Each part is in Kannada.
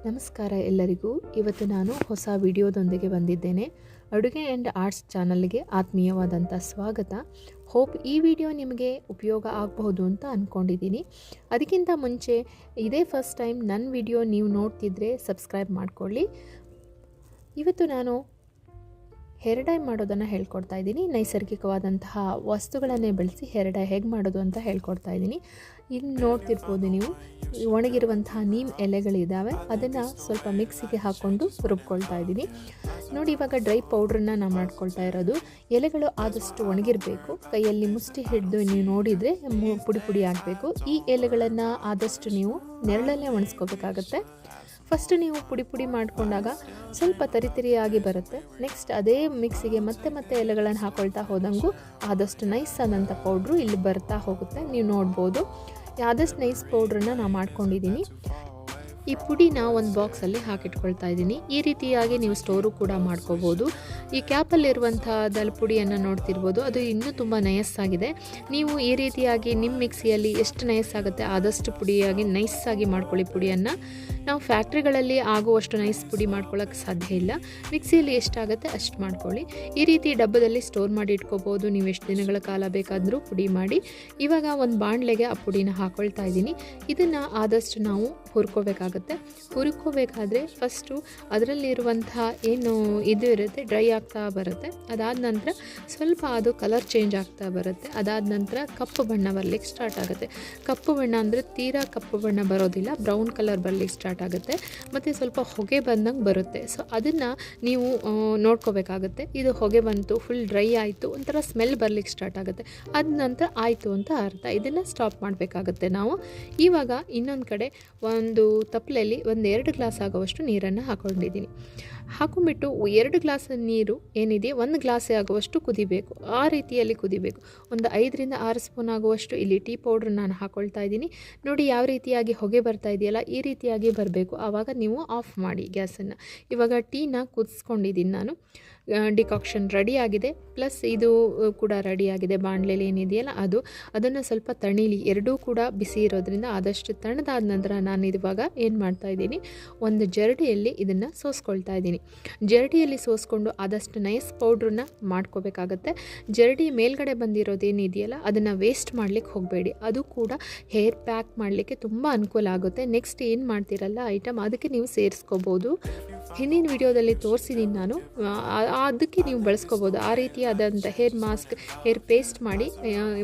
ನಮಸ್ಕಾರ ಎಲ್ಲರಿಗೂ. ಇವತ್ತು ನಾನು ಹೊಸ ವಿಡಿಯೋದೊಂದಿಗೆ ಬಂದಿದ್ದೇನೆ. ಅಡುಗೆ ಆ್ಯಂಡ್ ಆರ್ಟ್ಸ್ ಚಾನಲ್ಗೆ ಆತ್ಮೀಯವಾದಂಥ ಸ್ವಾಗತ. ಹೋಪ್ ಈ ವಿಡಿಯೋ ನಿಮಗೆ ಉಪಯೋಗ ಆಗಬಹುದು ಅಂತ ಅಂದ್ಕೊಂಡಿದ್ದೀನಿ. ಅದಕ್ಕಿಂತ ಮುಂಚೆ ಇದೇ ಫಸ್ಟ್ ಟೈಮ್ ನನ್ನ ವಿಡಿಯೋ ನೀವು ನೋಡ್ತಿದ್ರೆ ಸಬ್ಸ್ಕ್ರೈಬ್ ಮಾಡ್ಕೊಳ್ಳಿ. ಇವತ್ತು ನಾನು ಹೇರ್ ಡೈ ಮಾಡೋದನ್ನು ಹೇಳ್ಕೊಡ್ತಾ ಇದ್ದೀನಿ. ನೈಸರ್ಗಿಕವಾದಂತಹ ವಸ್ತುಗಳನ್ನೇ ಬಳಸಿ ಹೇರ್ ಡೈ ಹೇಗೆ ಮಾಡೋದು ಅಂತ ಹೇಳ್ಕೊಡ್ತಾ ಇದ್ದೀನಿ. ಇಲ್ಲಿ ನೋಡ್ತಿರ್ಬೋದು ನೀವು, ಒಣಗಿರುವಂತಹ ನೀಮ್ ಎಲೆಗಳಿದ್ದಾವೆ, ಅದನ್ನು ಸ್ವಲ್ಪ ಮಿಕ್ಸಿಗೆ ಹಾಕ್ಕೊಂಡು ರುಬ್ಕೊಳ್ತಾ ಇದ್ದೀನಿ. ನೋಡಿ, ಇವಾಗ ಡ್ರೈ ಪೌಡ್ರನ್ನ ನಾನು ಮಾಡ್ಕೊಳ್ತಾ ಇರೋದು. ಎಲೆಗಳು ಆದಷ್ಟು ಒಣಗಿರಬೇಕು. ಕೈಯಲ್ಲಿ ಮುಷ್ಟಿ ಹಿಡಿದು ನೀವು ನೋಡಿದರೆ ಪುಡಿ ಪುಡಿ ಆಗಬೇಕು. ಈ ಎಲೆಗಳನ್ನು ಆದಷ್ಟು ನೀವು ನೆರಳಲ್ಲೇ ಒಣಸ್ಕೋಬೇಕಾಗತ್ತೆ. ಫಸ್ಟ್ ನೀವು ಪುಡಿ ಪುಡಿ ಮಾಡಿಕೊಂಡಾಗ ಸ್ವಲ್ಪ ತರಿತರಿಯಾಗಿ ಬರುತ್ತೆ. ನೆಕ್ಸ್ಟ್ ಅದೇ ಮಿಕ್ಸಿಗೆ ಮತ್ತೆ ಎಲೆಗಳನ್ನು ಹಾಕ್ಕೊಳ್ತಾ ಹೋದಂಗೂ ಆದಷ್ಟು ನೈಸ್ ಆದಂಥ ಪೌಡ್ರು ಇಲ್ಲಿ ಬರ್ತಾ ಹೋಗುತ್ತೆ. ನೀವು ನೋಡ್ಬೋದು, ಆದಷ್ಟು ನೈಸ್ ಪೌಡ್ರನ್ನ ನಾನು ಮಾಡ್ಕೊಂಡಿದ್ದೀನಿ. ಈ ಪುಡಿನ ಒಂದು ಬಾಕ್ಸಲ್ಲಿ ಹಾಕಿಟ್ಕೊಳ್ತಾ ಇದ್ದೀನಿ. ಈ ರೀತಿಯಾಗಿ ನೀವು ಸ್ಟೋರು ಕೂಡ ಮಾಡ್ಕೋಬೋದು. ಈ ಕ್ಯಾಪಲ್ಲಿರುವಂಥ ಪುಡಿಯನ್ನು ನೋಡ್ತಿರ್ಬೋದು, ಅದು ಇನ್ನೂ ತುಂಬ ನಯಸ್ಸಾಗಿದೆ. ನೀವು ಈ ರೀತಿಯಾಗಿ ನಿಮ್ಮ ಮಿಕ್ಸಿಯಲ್ಲಿ ಎಷ್ಟು ನಯಸ್ಸಾಗುತ್ತೆ ಆದಷ್ಟು ಪುಡಿಯಾಗಿ ನೈಸ್ಸಾಗಿ ಮಾಡ್ಕೊಳ್ಳಿ. ಪುಡಿಯನ್ನು ನಾವು ಫ್ಯಾಕ್ಟ್ರಿಗಳಲ್ಲಿ ಆಗುವಷ್ಟು ನೈಸ್ ಪುಡಿ ಮಾಡ್ಕೊಳ್ಳೋಕ್ಕೆ ಸಾಧ್ಯ ಇಲ್ಲ. ಮಿಕ್ಸಿಯಲ್ಲಿ ಎಷ್ಟಾಗುತ್ತೆ ಅಷ್ಟು ಮಾಡ್ಕೊಳ್ಳಿ. ಈ ರೀತಿ ಡಬ್ಬದಲ್ಲಿ ಸ್ಟೋರ್ ಮಾಡಿ ಇಟ್ಕೋಬೋದು. ನೀವು ಎಷ್ಟು ದಿನಗಳ ಕಾಲ ಬೇಕಾದರೂ ಪುಡಿ ಮಾಡಿ. ಇವಾಗ ಒಂದು ಬಾಣಲೆಗೆ ಆ ಪುಡಿನ ಹಾಕ್ಕೊಳ್ತಾ ಇದ್ದೀನಿ. ಇದನ್ನು ಆದಷ್ಟು ನಾವು ಹುರ್ಕೋಬೇಕಾಗುತ್ತೆ. ಹುರ್ಕೋಬೇಕಾದ್ರೆ ಫಸ್ಟು ಅದರಲ್ಲಿರುವಂತಹ ಏನು ಇದು ಇರುತ್ತೆ ಡ್ರೈ ಆಗ್ತಾ ಬರುತ್ತೆ. ಅದಾದ ನಂತರ ಸ್ವಲ್ಪ ಅದು ಕಲರ್ ಚೇಂಜ್ ಆಗ್ತಾ ಬರುತ್ತೆ. ಅದಾದ ನಂತರ ಕಪ್ಪು ಬಣ್ಣ ಬರಲಿಕ್ಕೆ ಸ್ಟಾರ್ಟ್ ಆಗುತ್ತೆ. ಕಪ್ಪು ಬಣ್ಣ ಅಂದರೆ ತೀರಾ ಕಪ್ಪು ಬಣ್ಣ ಬರೋದಿಲ್ಲ, ಬ್ರೌನ್ ಕಲರ್ ಬರಲಿಕ್ಕೆ ಸ್ಟಾರ್ಟ್ ಆಗುತ್ತೆ. ಮತ್ತು ಸ್ವಲ್ಪ ಹೊಗೆ ಬಂದಂಗೆ ಬರುತ್ತೆ. ಸೊ ಅದನ್ನು ನೀವು ನೋಡ್ಕೋಬೇಕಾಗುತ್ತೆ. ಇದು ಹೊಗೆ ಬಂತು, ಫುಲ್ ಡ್ರೈ ಆಯಿತು, ಒಂಥರ ಸ್ಮೆಲ್ ಬರಲಿಕ್ಕೆ ಸ್ಟಾರ್ಟ್ ಆಗುತ್ತೆ. ಅದ ನಂತರ ಆಯಿತು ಅಂತ ಅರ್ಥ. ಇದನ್ನು ಸ್ಟಾಪ್ ಮಾಡಬೇಕಾಗುತ್ತೆ ನಾವು. ಇವಾಗ ಇನ್ನೊಂದು ಕಡೆ ಒಂದು ತಪ್ಪಲೆಯಲ್ಲಿ 1-2 ಗ್ಲಾಸ್ ಆಗುವಷ್ಟು ನೀರನ್ನು ಹಾಕ್ಕೊಂಡಿದ್ದೀನಿ. ಹಾಕೊಂಡ್ಬಿಟ್ಟು 2 ಗ್ಲಾಸ್ ನೀರು ಏನಿದೆ 1 ಗ್ಲಾಸೇ ಆಗುವಷ್ಟು ಕುದಿಬೇಕು. ಆ ರೀತಿಯಲ್ಲಿ ಕುದಿಬೇಕು. ಒಂದು 5-6 ಸ್ಪೂನ್ ಆಗುವಷ್ಟು ಇಲ್ಲಿ ಟೀ ಪೌಡ್ರ್ ನಾನು ಹಾಕ್ಕೊಳ್ತಾ ಇದ್ದೀನಿ. ನೋಡಿ ಯಾವ ರೀತಿಯಾಗಿ ಹೊಗೆ ಬರ್ತಾ ಇದೆಯಲ್ಲ, ಈ ರೀತಿಯಾಗಿ ಬರಬೇಕು. ಆವಾಗ ನೀವು ಆಫ್ ಮಾಡಿ ಗ್ಯಾಸನ್ನು. ಇವಾಗ ಟೀನ ಕುದಿಸ್ಕೊಂಡಿದ್ದೀನಿ ನಾನು. ಡಿಕಾಕ್ಷನ್ ರೆಡಿಯಾಗಿದೆ, ಪ್ಲಸ್ ಇದು ಕೂಡ ರೆಡಿಯಾಗಿದೆ. ಬಾಣಲೆಯಲ್ಲಿ ಏನಿದೆಯಲ್ಲ ಅದನ್ನು ಸ್ವಲ್ಪ ತಣಿಲಿ. ಎರಡೂ ಕೂಡ ಬಿಸಿ ಇರೋದ್ರಿಂದ ಆದಷ್ಟು ತಣ್ಣದಾದ ನಂತರ ನಾನು ಇವಾಗ ಏನು ಮಾಡ್ತಾಯಿದ್ದೀನಿ, ಒಂದು ಜರಡಿಯಲ್ಲಿ ಇದನ್ನು ಸೋಸ್ಕೊಳ್ತಾ ಇದ್ದೀನಿ. ಜರಡಿಯಲ್ಲಿ ಸೋಸ್ಕೊಂಡು ಆದಷ್ಟು ನೈಸ್ ಪೌಡ್ರನ್ನ ಮಾಡ್ಕೋಬೇಕಾಗತ್ತೆ. ಜರಡಿ ಮೇಲ್ಗಡೆ ಬಂದಿರೋದೇನಿದೆಯಲ್ಲ ಅದನ್ನು ವೇಸ್ಟ್ ಮಾಡಲಿಕ್ಕೆ ಹೋಗಬೇಡಿ. ಅದು ಕೂಡ ಹೇರ್ ಪ್ಯಾಕ್ ಮಾಡಲಿಕ್ಕೆ ತುಂಬ ಅನುಕೂಲ ಆಗುತ್ತೆ. ನೆಕ್ಸ್ಟ್ ಏನು ಮಾಡ್ತೀರಲ್ಲ ಐಟಮ್, ಅದಕ್ಕೆ ನೀವು ಸೇರಿಸ್ಕೋಬೋದು. ಹಿಂದಿನ ವಿಡಿಯೋದಲ್ಲಿ ತೋರಿಸಿದ್ದೀನಿ ನಾನು, ಅದಕ್ಕೆ ನೀವು ಬಳಸ್ಕೋಬೋದು. ಆ ರೀತಿಯಾದಂಥ ಹೇರ್ ಮಾಸ್ಕ್, ಹೇರ್ ಪೇಸ್ಟ್ ಮಾಡಿ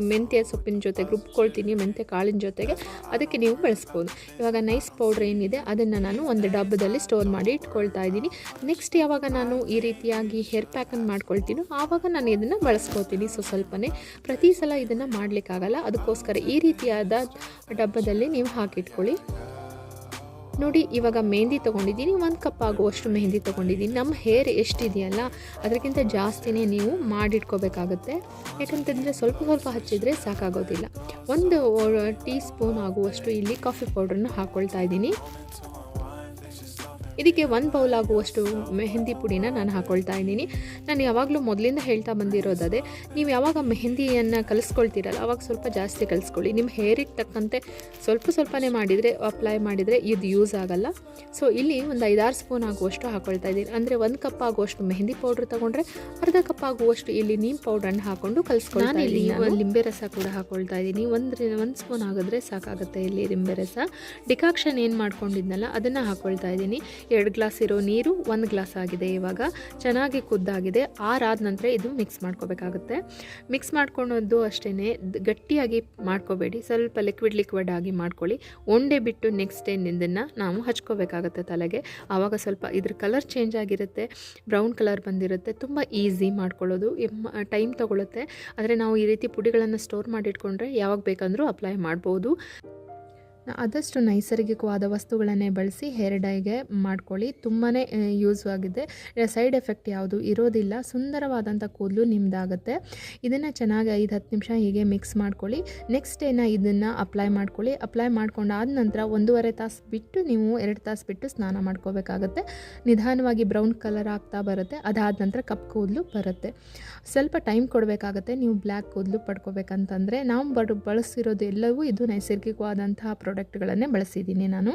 ಮೆಂತ್ಯ ಸೊಪ್ಪಿನ ಜೊತೆಗೆ ರುಬ್ಕೊಳ್ತೀನಿ, ಮೆಂತ್ಯ ಕಾಳಿನ ಜೊತೆಗೆ, ಅದಕ್ಕೆ ನೀವು ಬಳಸ್ಬೋದು. ಇವಾಗ ನೈಸ್ ಪೌಡ್ರ್ ಏನಿದೆ ಅದನ್ನು ನಾನು ಒಂದು ಡಬ್ಬದಲ್ಲಿ ಸ್ಟೋರ್ ಮಾಡಿ ಇಟ್ಕೊಳ್ತಾ ಇದ್ದೀನಿ. ನೆಕ್ಸ್ಟ್ ಯಾವಾಗ ನಾನು ಈ ರೀತಿಯಾಗಿ ಹೇರ್ ಪ್ಯಾಕನ್ನು ಮಾಡ್ಕೊಳ್ತೀನೋ ಆವಾಗ ನಾನು ಇದನ್ನು ಬಳಸ್ಕೋತೀನಿ. ಸ್ವಲ್ಪನೇ, ಪ್ರತಿ ಸಲ ಇದನ್ನು ಮಾಡಲಿಕ್ಕಾಗಲ್ಲ. ಅದಕ್ಕೋಸ್ಕರ ಈ ರೀತಿಯಾದ ಡಬ್ಬದಲ್ಲಿ ನೀವು ಹಾಕಿಟ್ಕೊಳ್ಳಿ. ನೋಡಿ, ಇವಾಗ ಮೆಹಂದಿ ತೊಗೊಂಡಿದ್ದೀನಿ. 1 ಕಪ್ ಆಗುವಷ್ಟು ಮೆಹಂದಿ ತೊಗೊಂಡಿದ್ದೀನಿ. ನಮ್ಮ ಹೇರ್ ಎಷ್ಟಿದೆಯಲ್ಲ ಅದಕ್ಕಿಂತ ಜಾಸ್ತಿನೇ ನೀವು ಮಾಡಿಟ್ಕೋಬೇಕಾಗುತ್ತೆ. ಯಾಕಂತಂದರೆ ಸ್ವಲ್ಪ ಹಚ್ಚಿದರೆ ಸಾಕಾಗೋದಿಲ್ಲ. 1 ಟೀ ಸ್ಪೂನ್ ಆಗುವಷ್ಟು ಇಲ್ಲಿ ಕಾಫಿ ಪೌಡ್ರನ್ನ ಹಾಕ್ಕೊಳ್ತಾ ಇದ್ದೀನಿ. ಇದಕ್ಕೆ 1 ಬೌಲ್ ಆಗುವಷ್ಟು ಮೆಹಂದಿ ಪುಡಿನ ನಾನು ಹಾಕ್ಕೊಳ್ತಾ ಇದ್ದೀನಿ. ನಾನು ಯಾವಾಗಲೂ ಮೊದಲಿಂದ ಹೇಳ್ತಾ ಬಂದಿರೋದೇ, ನೀವು ಯಾವಾಗ ಮೆಹಂದಿಯನ್ನು ಕಲಿಸ್ಕೊಳ್ತೀರಲ್ಲ ಆವಾಗ ಸ್ವಲ್ಪ ಜಾಸ್ತಿ ಕಲಿಸ್ಕೊಳ್ಳಿ. ನಿಮ್ಮ ಹೇರಿಗೆ ತಕ್ಕಂತೆ ಸ್ವಲ್ಪನೇ ಅಪ್ಲೈ ಮಾಡಿದರೆ ಇದು ಯೂಸ್ ಆಗಲ್ಲ. ಸೊ ಇಲ್ಲಿ ಒಂದು 5-6 ಸ್ಪೂನ್ ಆಗುವಷ್ಟು ಹಾಕ್ಕೊಳ್ತಾ ಇದ್ದೀನಿ. ಅಂದರೆ 1 ಕಪ್ ಆಗುವಷ್ಟು ಮೆಹಂದಿ ಪೌಡ್ರ್ ತೊಗೊಂಡ್ರೆ ಅರ್ಧ ಕಪ್ ಆಗುವಷ್ಟು ಇಲ್ಲಿ ನೀಮ್ ಪೌಡ್ರನ್ನು ಹಾಕ್ಕೊಂಡು ಕಲಿಸ್ಕೊಳ್ತಾ ಇದ್ದೀನಿ. ಒಂದು ಲಿಂಬೆ ರಸ ಕೂಡ ಹಾಕ್ಕೊಳ್ತಾ ಇದ್ದೀನಿ. 1 ಸ್ಪೂನ್ ಆಗಿದ್ರೆ ಸಾಕಾಗುತ್ತೆ ಇಲ್ಲಿ ಲಿಂಬೆ ರಸ. ಡಿಕಾಕ್ಷನ್ ಏನು ಮಾಡ್ಕೊಂಡಿದ್ನಲ್ಲ ಅದನ್ನು ಹಾಕ್ಕೊಳ್ತಾ ಇದ್ದೀನಿ. 2 ಗ್ಲಾಸ್ ಇರೋ ನೀರು 1 ಗ್ಲಾಸ್ ಆಗಿದೆ. ಇವಾಗ ಚೆನ್ನಾಗಿ ಕುದ್ದಾಗಿದೆ. ಆರಾದ ನಂತರ ಇದು ಮಿಕ್ಸ್ ಮಾಡ್ಕೋಬೇಕಾಗುತ್ತೆ. ಮಿಕ್ಸ್ ಮಾಡ್ಕೊಳೋದು ಅಷ್ಟೇ, ಗಟ್ಟಿಯಾಗಿ ಮಾಡ್ಕೋಬೇಡಿ, ಸ್ವಲ್ಪ ಲಿಕ್ವಿಡ್ ಆಗಿ ಮಾಡ್ಕೊಳ್ಳಿ. ಒಂಡೆ ಬಿಟ್ಟು ನೆಕ್ಸ್ಟ್ ಇದನ್ನು ನಾವು ಹಚ್ಕೋಬೇಕಾಗುತ್ತೆ ತಲೆಗೆ. ಆವಾಗ ಸ್ವಲ್ಪ ಇದ್ರ ಕಲರ್ ಚೇಂಜ್ ಆಗಿರುತ್ತೆ, ಬ್ರೌನ್ ಕಲರ್ ಬಂದಿರುತ್ತೆ. ತುಂಬ ಈಸಿ ಮಾಡ್ಕೊಳ್ಳೋದು, ಟೈಮ್ ತೊಗೊಳುತ್ತೆ. ಆದರೆ ನಾವು ಈ ರೀತಿ ಪುಡಿಗಳನ್ನು ಸ್ಟೋರ್ ಮಾಡಿಟ್ಕೊಂಡ್ರೆ ಯಾವಾಗ ಬೇಕಂದ್ರೂ ಅಪ್ಲೈ ಮಾಡ್ಬೋದು. ಆದಷ್ಟು ನೈಸರ್ಗಿಕವಾದ ವಸ್ತುಗಳನ್ನೇ ಬಳಸಿ ಹೇರ್ ಡೈಗೆ ಮಾಡ್ಕೊಳ್ಳಿ. ತುಂಬಾ ಯೂಸ್ ಆಗಿದೆ. ಸೈಡ್ ಎಫೆಕ್ಟ್ ಯಾವುದು ಇರೋದಿಲ್ಲ. ಸುಂದರವಾದಂಥ ಕೂದಲು ನಿಮ್ಮದಾಗುತ್ತೆ. ಇದನ್ನು ಚೆನ್ನಾಗಿ 5-10 ನಿಮಿಷ ಹೀಗೆ ಮಿಕ್ಸ್ ಮಾಡ್ಕೊಳ್ಳಿ. ನೆಕ್ಸ್ಟ್ ಇದನ್ನು ಅಪ್ಲೈ ಮಾಡ್ಕೊಳ್ಳಿ. ಅಪ್ಲೈ ಮಾಡ್ಕೊಂಡಾದ ನಂತರ 1.5 ತಾಸು ಬಿಟ್ಟು ನೀವು 2 ತಾಸು ಬಿಟ್ಟು ಸ್ನಾನ ಮಾಡ್ಕೋಬೇಕಾಗತ್ತೆ. ನಿಧಾನವಾಗಿ ಬ್ರೌನ್ ಕಲರ್ ಆಗ್ತಾ ಬರುತ್ತೆ. ಅದಾದ ನಂತರ ಕಪ್ಪು ಕೂದಲು ಬರುತ್ತೆ. ಸ್ವಲ್ಪ ಟೈಮ್ ಕೊಡಬೇಕಾಗತ್ತೆ ನೀವು ಬ್ಲ್ಯಾಕ್ ಕೂದಲು ಪಡ್ಕೋಬೇಕಂತಂದರೆ. ನಾವು ಬಳಸಿರೋದು ಎಲ್ಲವೂ ಇದು ನೈಸರ್ಗಿಕವಾದಂತಹ ಪ್ರಾಡಕ್ಟ್ಗಳನ್ನೇ ಬಳಸಿದ್ದೀನಿ ನಾನು.